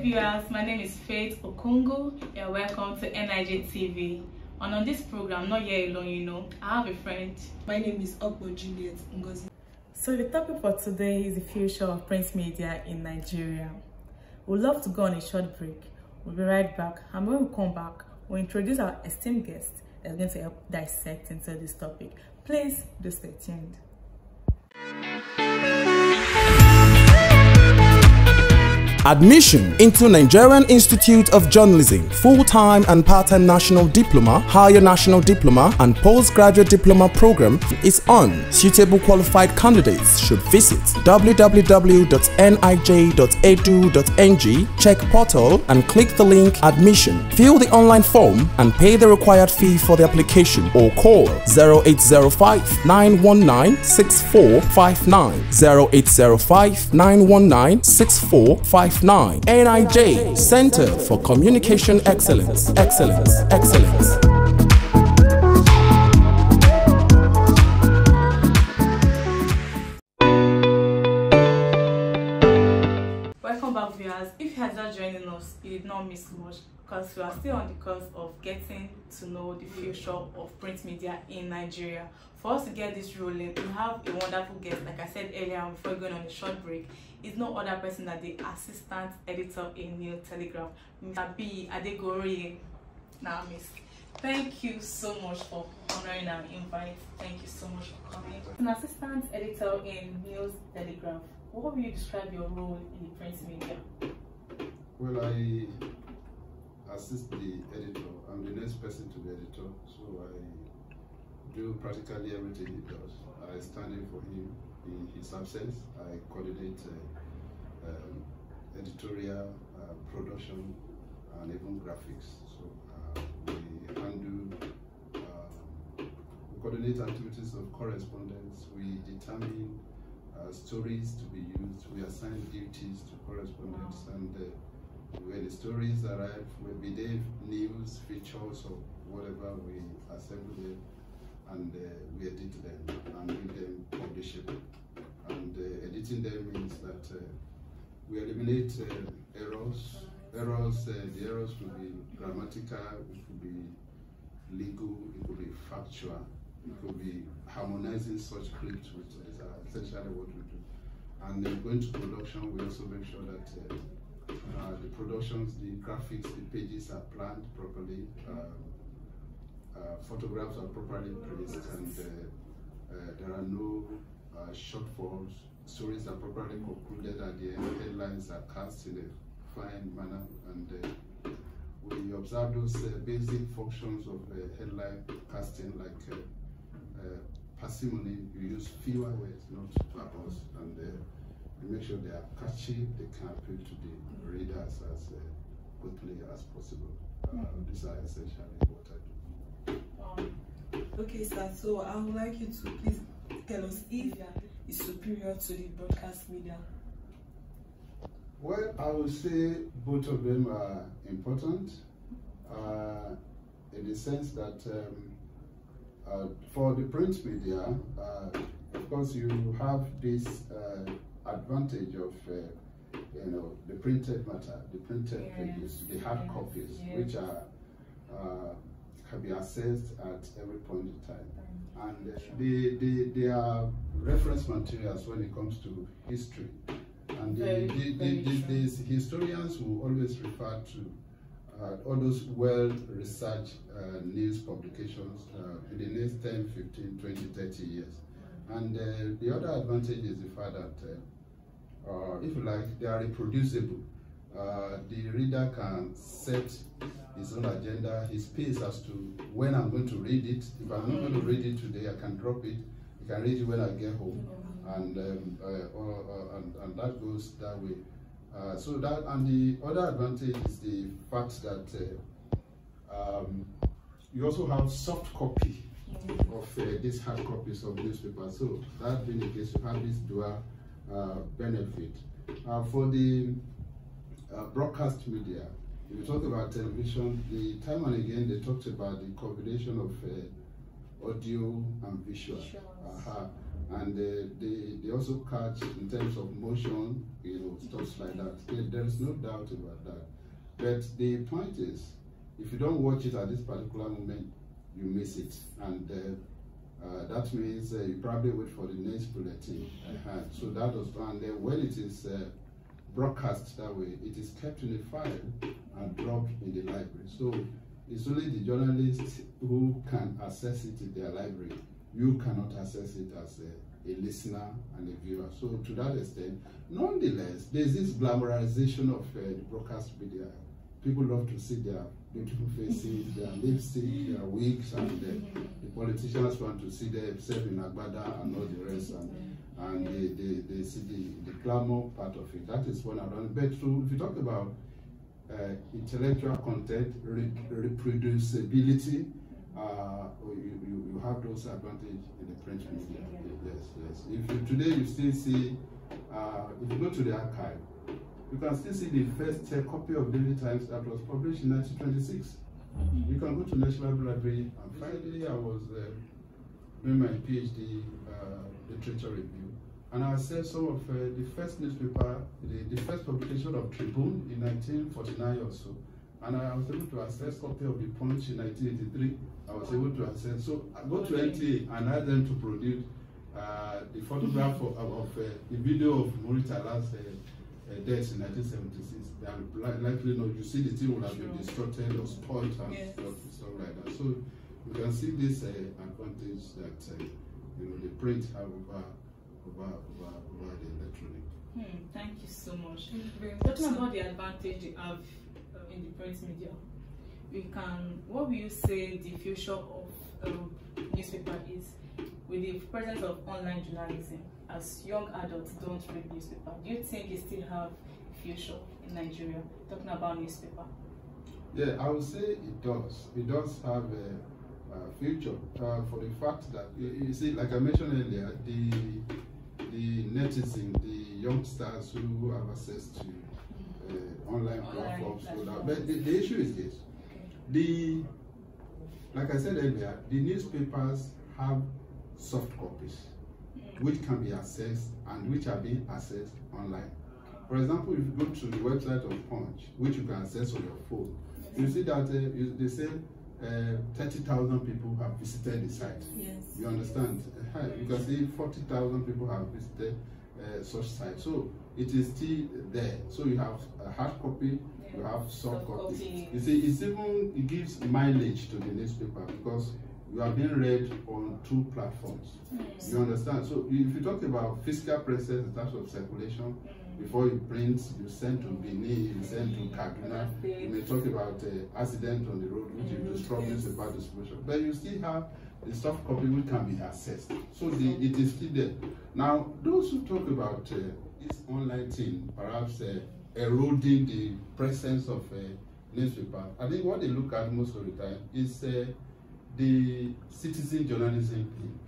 viewers, my name is Faith Okungu. You're welcome to NIJ TV. And on this program, I'm not here alone, I have a friend. My name is Okbo Juliet Ngozi. So the topic for today is the future of print media in Nigeria. We'd love to go on a short break. We'll be right back, and when we come back, we'll introduce our esteemed guest that's going to help dissect into this topic. Please do stay tuned. Admission into Nigerian Institute of Journalism full-time and part-time national diploma, higher national diploma and postgraduate diploma program is on. Suitable qualified candidates should visit www.nij.edu.ng, check portal and click the link admission. Fill the online form and pay the required fee for the application or call 0805 919 6459 0805 919 6459. NIJ, Center for Communication Excellence. Welcome back, viewers. If you are just joining us, you did not miss much because we are still on the course of getting to know the future of print media in Nigeria. For us to get this rolling, we have a wonderful guest, like I said earlier before going on a short break. Is no other person than the assistant editor in New Telegraph, Mr. B. Adegori. Now, Miss, thank you so much for honoring our invite. Thank you so much for coming. As an assistant editor in News Telegraph, what will you describe your role in the print media? Well, I assist the editor. I'm the next person to the editor, so I do practically everything he does. I stand in for him in his absence. I coordinate editorial, production, and even graphics. So we coordinate activities of correspondence. We determine stories to be used. We assign duties to correspondents, and when the stories arrive, maybe they news, features, or whatever, we assemble them and we edit them and make them publishable. And editing them means that we eliminate errors. The errors could be grammatical, it could be legal, it could be factual, it could be harmonizing such scripts, which is essentially what we do. And then going to production, we also make sure that the productions, the graphics, the pages are planned properly, photographs are properly placed, and there are no shortfalls. Stories are properly concluded at the end. Headlines are cast in a fine manner, and we observe those basic functions of headline casting, like parsimony. You use fewer words, not purpose, and we make sure they are catchy. They can appeal to the readers as quickly as possible. These are essentially what I do. Okay, sir. So I would like you to please tell us if it's superior to the broadcast media. Well, I would say both of them are important in the sense that for the print media, of course, you have this advantage of the printed matter, the printed pages, the hard copies, which are can be accessed at every point in time, and they are reference materials when it comes to history. And these historians will always refer to all those well-researched news publications in the next 10, 15, 20, 30 years. And the other advantage is the fact that, if you like, they are reproducible. The reader can set his own agenda, his pace as to when I'm going to read it. If I'm not going to read it today, I can drop it. I can read it when I get home, and that goes that way. So that, and the other advantage is the fact that you also have soft copy of these hard copies of newspapers. So that being the case, you have this dual benefit. For the broadcast media, if you talk about television, the time and again they talked about the combination of audio and visual. And they also catch in terms of motion, you know, stuff like that. There is no doubt about that. But the point is, if you don't watch it at this particular moment, you miss it. And that means you probably wait for the next bulletin. So that was done. And when it is broadcast that way, it is kept in a file and dropped in the library. So it's only the journalists who can access it in their library. You cannot access it as a listener and a viewer. So to that extent, nonetheless, there's this glamorization of the broadcast media. People love to see their beautiful faces, their lipstick, their wigs, and the politicians want to see themselves in Agbada and all the rest. And they see the glamour part of it. That is one around. But if you talk about intellectual content, reproducibility, you have those advantages in the print media. Yes. If you, today you still see, if you go to the archive, you can still see the first copy of Daily Times that was published in 1926. You can go to National Library, and finally I was doing my PhD literature review, and I said some of the first newspaper, the first publication of Tribune in 1949 or so, and I was able to access copy of the Punch in 1983. I was able to access. So I go to NTA and ask them to produce the photograph of the video of Maurice Tala's death in 1976. They are likely not. You see, the thing will have been distorted or spoiled and stuff like that. So you can see this advantage that you know, the print have over the electronic. Thank you so much. Talking about the advantage you have in the print media, what will you say the future of newspaper is with the presence of online journalism? As young adults don't read newspaper, do you think you still have a future in Nigeria talking about newspaper? Yeah, I would say it does. It does have a future for the fact that you see, like I mentioned earlier, the netizen, the youngsters who have access to online platforms. But the issue is this: like I said earlier, the newspapers have soft copies which can be accessed and which are being accessed online. For example, if you go to the website of Punch, which you can access on your phone, you see that they say 30,000 people have visited the site. Yes. You understand? You can see 40,000 people have visited such site. So it is still there. So you have a hard copy, you have soft copy. You see, it gives mileage to the newspaper because you are being read on 2 platforms. You understand? So if you talk about physical presence in terms of circulation, before you print, you send to Benin, you send to Kaduna. You may talk about accident on the road, which is disrupting newspaper distribution. But you still have the soft copy which can be accessed. So it is still there. Now, those who talk about this online thing, perhaps eroding the presence of newspaper, I think what they look at most of the time is the citizen journalism thing.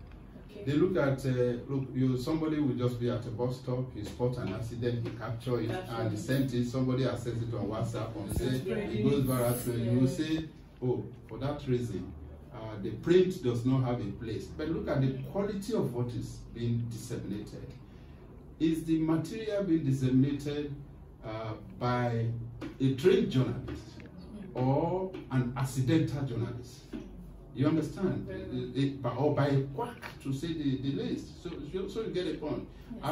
They look at, somebody will just be at a bus stop, he spots an accident, he capture it, and he sends it, somebody accesses it on WhatsApp, and say, it goes viral. So you will say, oh, for that reason, the print does not have a place. But look at the quality of what is being disseminated. Is the material being disseminated by a trained journalist or an accidental journalist? You understand? Or by a quack, to say the least. So you get a point. Yes.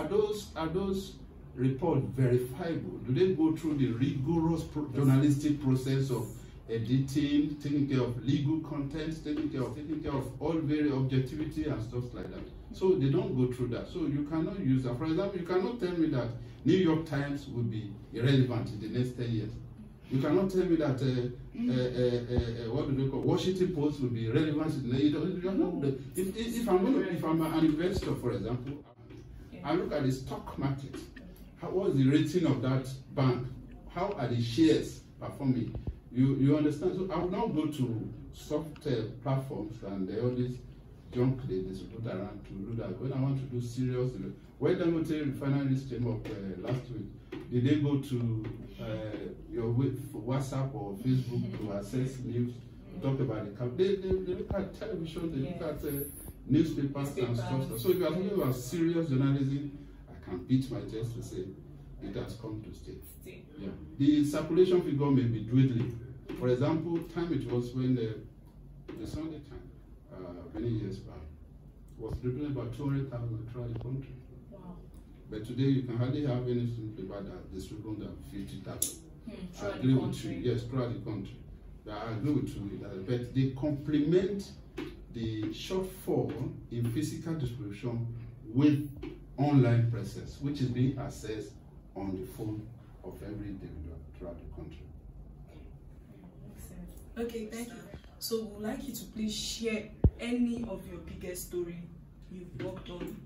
Are those reports verifiable? Do they go through the rigorous journalistic process of editing, taking care of legal content, taking care of all very objectivity and stuff like that? So they don't go through that. So you cannot use that. For example, you cannot tell me that New York Times will be irrelevant in the next 10 years. You cannot tell me that what do they call Washington Post will be relevant. If I'm an investor, for example, I look at the stock market. What is the rating of that bank? How are the shares performing? You understand? So I will not go to soft platforms and all this junk they distribute around to do that. When I want to do serious, when Dangote Refinery came up last week, did they go to your WhatsApp or Facebook to access news, to talk about the company? They look at television, they look at newspapers and stuff. So if you are talking about serious journalism, I can beat my chest to say it has come to stay. Yeah. The circulation figure may be dwindling. For example, time it was when the Sunday Times, many years back, was reporting about 200,000 throughout the country. Wow. But today you can hardly have any newspaper that distributes than 50,000. I agree with you. Yes, throughout the country. I agree with you. But they complement the shortfall in physical distribution with online presence, which is being accessed on the phone of every individual throughout the country. Okay, thank you. So we'd like you to please share any of your biggest story you've worked on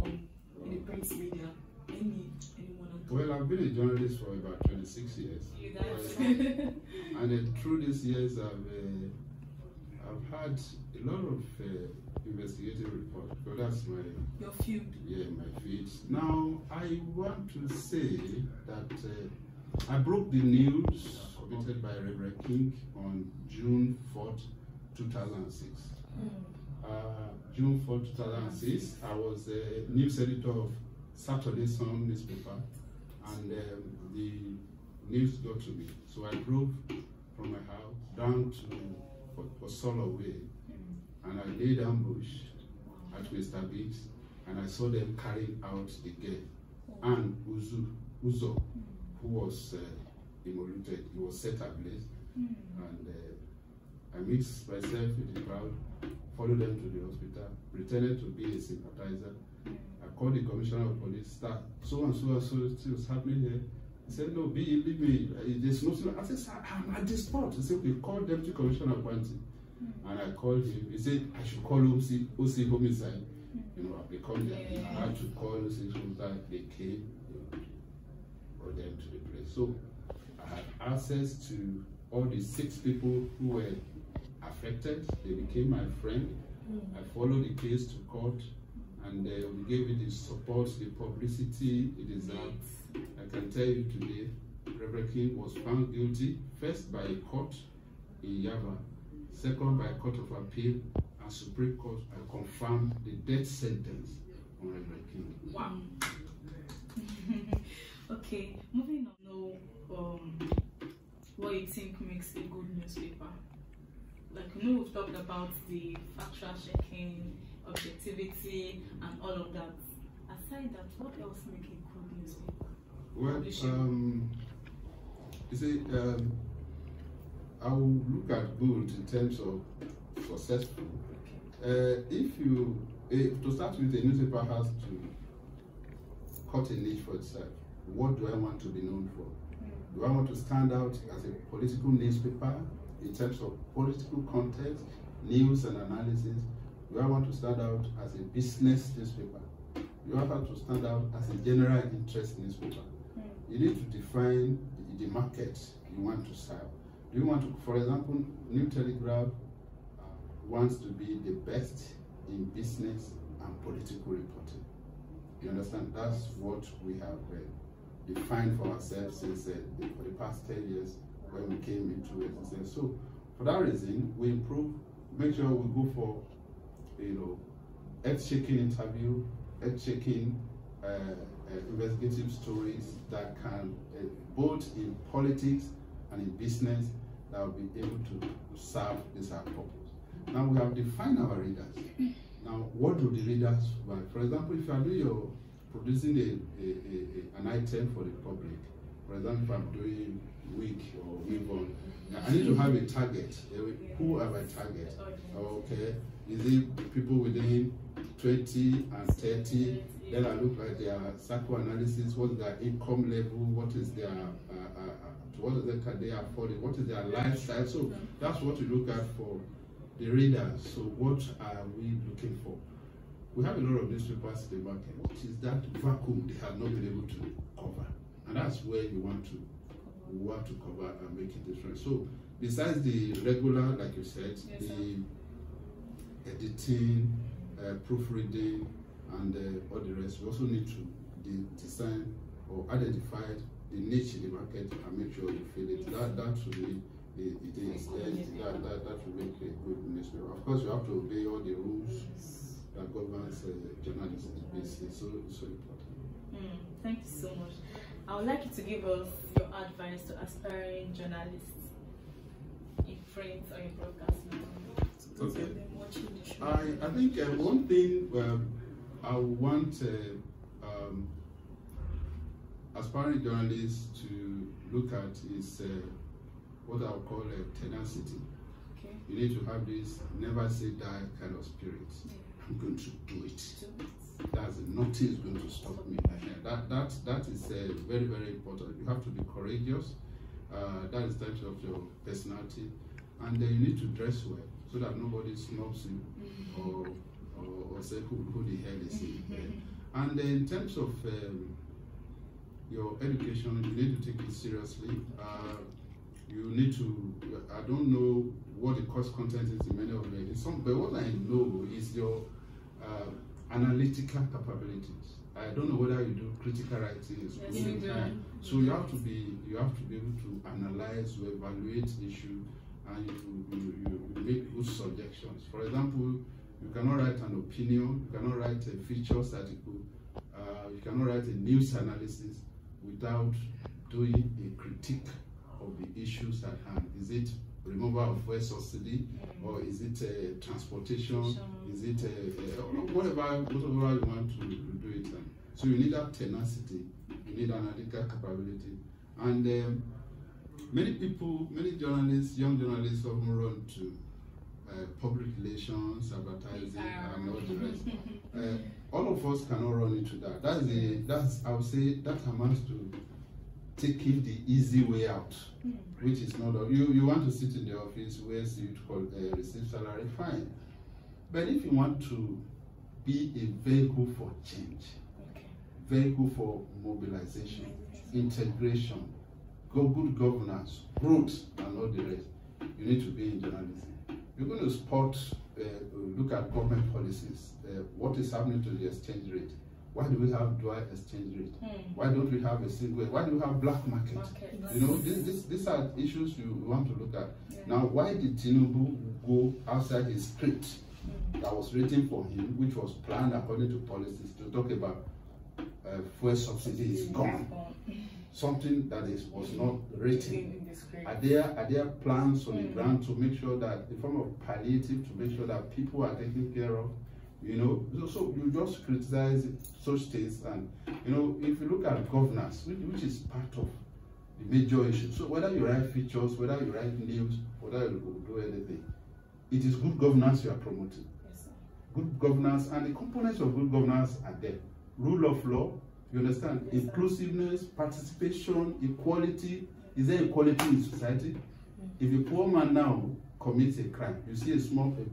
in the print media. Anyone on top? Well, I've been a journalist for about 26 years. And through these years, I've had a lot of investigative reports. So that's your field. Yeah, my field. Now, I want to say that I broke the news submitted by Reverend King on June 4th, 2006. June 4th, 2006, I was a news editor of Saturday Sun newspaper, and the news got to me. So I drove from my house down to Osolo Way, and I laid ambush at Mr. Biggs, and I saw them carrying out the girl, and Uzo, who was immolated. He was set ablaze, and I mixed myself with the crowd, followed them to the hospital, pretended to be a sympathizer. I called the commissioner of police, so and so was happening here. He said, no, leave me. There's nothing. I said, sir, I'm at the spot. He said, we called Deputy Commissioner of Quantity. And I called him. He said, I should call OC Homicide. You know, I become there. I had to call OC Homicide. They came, brought them to the place. So I had access to all the 6 people who were affected. They became my friend. I followed the case to court, and we gave it the support, the publicity it deserved. I can tell you today, Reverend King was found guilty, first by a court in Yaba, second by a court of appeal, and Supreme Court confirmed the death sentence on Reverend King. Wow. Okay, moving on. What you think makes a good newspaper? Like, you know, we've talked about the factual checking, objectivity, and all of that. Aside that, what else makes a good newspaper? Well, you see, I will look at good in terms of successful. To start with, a newspaper has to cut a niche for itself. What do I want to be known for? Do I want to stand out as a political newspaper in terms of political content, news and analysis? Do I want to stand out as a business newspaper? You have to stand out as a general interest newspaper. You need to define the market you want to serve. Do you want to, for example, New Telegraph wants to be the best in business and political reporting. You understand? That's what we have defined for ourselves since for the past 10 years when we came into existence. So for that reason, we improve, make sure we go for, earth-shaking interview, earth-shaking investigative stories that can, both in politics and in business, that will be able to serve this our purpose. Now we have defined our readers. Now, what do the readers want? For example, if you are producing an item for the public, for example, if I'm doing week or week on, I need to have a target. Who are my target? Okay, is it people within 20 and 30? Then I look at their psychoanalysis, what's their income level, what is their what is can they afford it, what is their lifestyle. So that's what we look at for the readers. So what are we looking for? We have a lot of newspapers in the market. What is that vacuum they have not been able to cover? And that's where we want to cover and make it different. So besides the regular, like you said, yes, the editing, proofreading, and all the rest, we also need to design or identify the niche in the market and make sure you fill it. That should be that will make a good newspaper. Of course, you have to obey all the rules that governs journalism is so important. Thank you so much. I would like you to give us your advice to aspiring journalists in print or in broadcasting. Okay. I think one thing I want aspiring journalists to look at is what I'll call tenacity. Okay. You need to have this never say die kind of spirit. Yeah. I'm going to do it. That's nothing is going to stop me. That is very, very important. You have to be courageous. That is the type of your personality, and you need to dress well so that nobody snobs you or say who the hell is he. And in terms of your education, you need to take it seriously. You need to, I don't know what the course content is in many of them, but what I know is your analytical capabilities. I don't know whether you do critical writing. Yes, so you have to be able to analyze, to evaluate issue, and you make good suggestions. For example, you cannot write an opinion, you cannot write a features article, you cannot write a news analysis without doing a critique of the issues at hand. Is it removal of fuel subsidy, or is it transportation? Is it whatever you want to do it? So you need that tenacity, you need analytical capability, and many journalists, young journalists, often run to public relations, advertising, and all the rest. All of us cannot run into that. That's I would say that amounts to taking the easy way out, which is not. You want to sit in the office where you receive salary, fine. But if you want to be a vehicle for change, vehicle for mobilization, integration, good governance, growth, and all the rest, you need to be in journalism. You're going to spot, look at government policies. What is happening to the exchange rate? Why do we have dual exchange rate? Why don't we have a single? Why do we have black market? You know, these are issues you want to look at. Yeah. Now, why did Tinubu go outside his script that was written for him, which was planned according to policies, to talk about fuel subsidy is gone? Something that was not written. Are there plans on the ground to make sure that, in form of palliative, to make sure that people are taken care of? You know, so you just criticize such things, and you know, if you look at governance, which is part of the major issue. So whether you write features, whether you write news, whether you do anything, it is good governance you are promoting. Yes, sir. Good governance, and the components of good governance are there. Rule of law, you understand? Yes, inclusiveness, sir. Participation, equality. Is there equality in society? If a poor man now commits a crime, you see a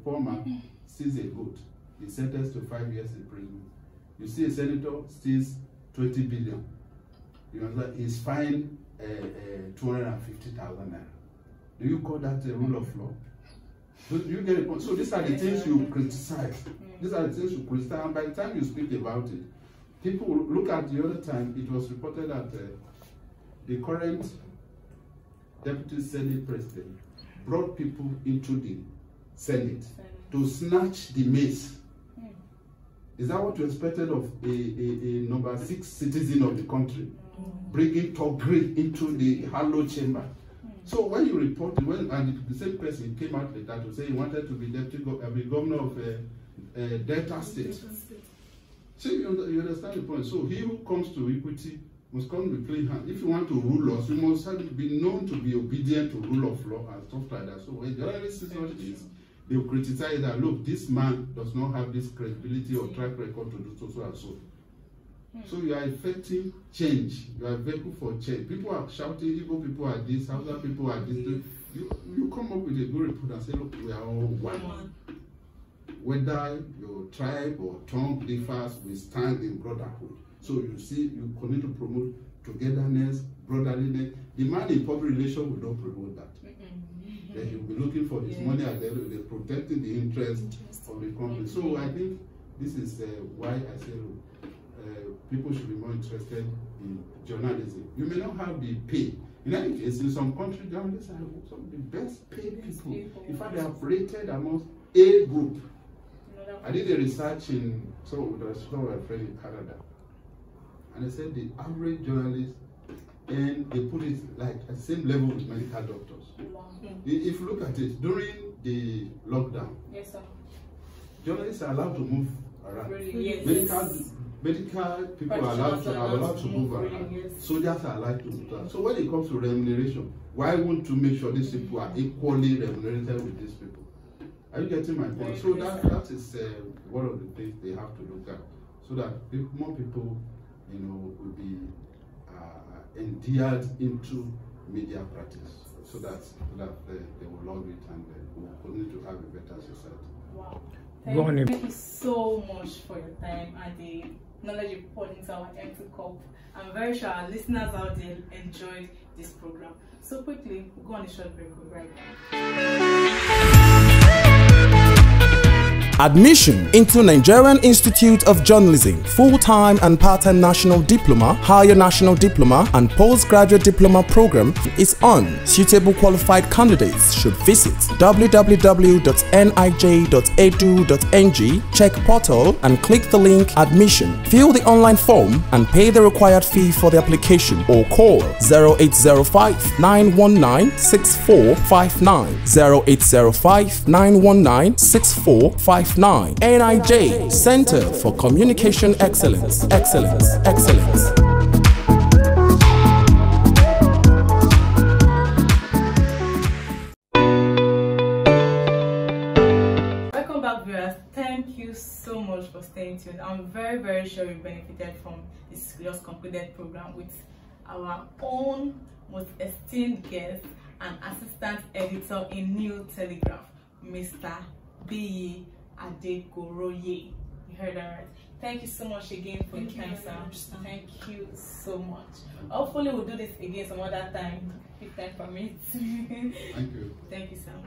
poor man steals a goat, he's sentenced to 5 years in prison. You see a senator steals 20 billion. You know, he's fined 250,000 naira. Do you call that a rule of law? Do you get it? So these are the things you criticize. These are the things you criticize, and by the time you speak about it, people look at the other time. It was reported that the current Deputy Senate President brought people into the Senate to snatch the mace. Is that what you expected of a number 6 citizen of the country? Bringing Togri into the Harlow chamber. So when you reported, and the same person came out later to say he wanted to be deputy governor of Delta State. So you understand the point. So he who comes to equity must come with clean hands. If you want to rule us, you must be known to be obedient to rule of law and stuff like that. So when journalists see such things, they will criticize that, look, this man does not have this credibility or track record to do so and so. So you are effecting change. You are a vehicle for change. People are shouting, Igbo people are this, other people are this. You come up with a good report and say, look, we are all one. Whether your tribe or tongue differs, we stand in brotherhood. So you see, you continue to promote togetherness, brotherliness. The man in public relations will not promote that. Then he'll be looking for his money at the end of the day, protecting the interest of the company. So I think this is why I say people should be more interested in journalism. You may not have the pay. In any case, in some countries, journalists are some of the best paid people. In fact, they are rated amongst A group. I did a research in some of my friends in Canada, and they said the average journalist, and they put it like at the same level with medical doctors. Wow. If you look at it, during the lockdown, Yes, sir. journalists are allowed to move around. Yes. Medical people are allowed to move around. Yes. Soldiers are allowed to move around. So when it comes to remuneration, why won't you make sure these people are equally remunerated with these people? Are you getting my point? So that is one of the things they have to look at, so that more people, will be endeared into media practice, so that they will love it and we will continue to have a better society. Wow. Thank you so much for your time and the knowledge you poured into our empty cup. I'm very sure our listeners out there enjoyed this program. So quickly, we'll go on a short break right now. Admission into Nigerian Institute of Journalism, full-time and part-time national diploma, higher national diploma and postgraduate diploma program is on. Suitable qualified candidates should visit www.nij.edu.ng, check portal and click the link admission. Fill the online form and pay the required fee for the application or call 0805 919 6459 0805 919 6459. NIJ, Center for Communication Excellence. Welcome back, viewers. Thank you so much for staying tuned. I'm very sure you benefited from this just concluded program with our own most esteemed guest and assistant editor in New Telegraph, Mr. B. Adekoroye. You heard that right. Thank you so much again for your time, Sam. Thank you so much. Hopefully we'll do this again some other time if time permits. Thank you. Thank you, Sam.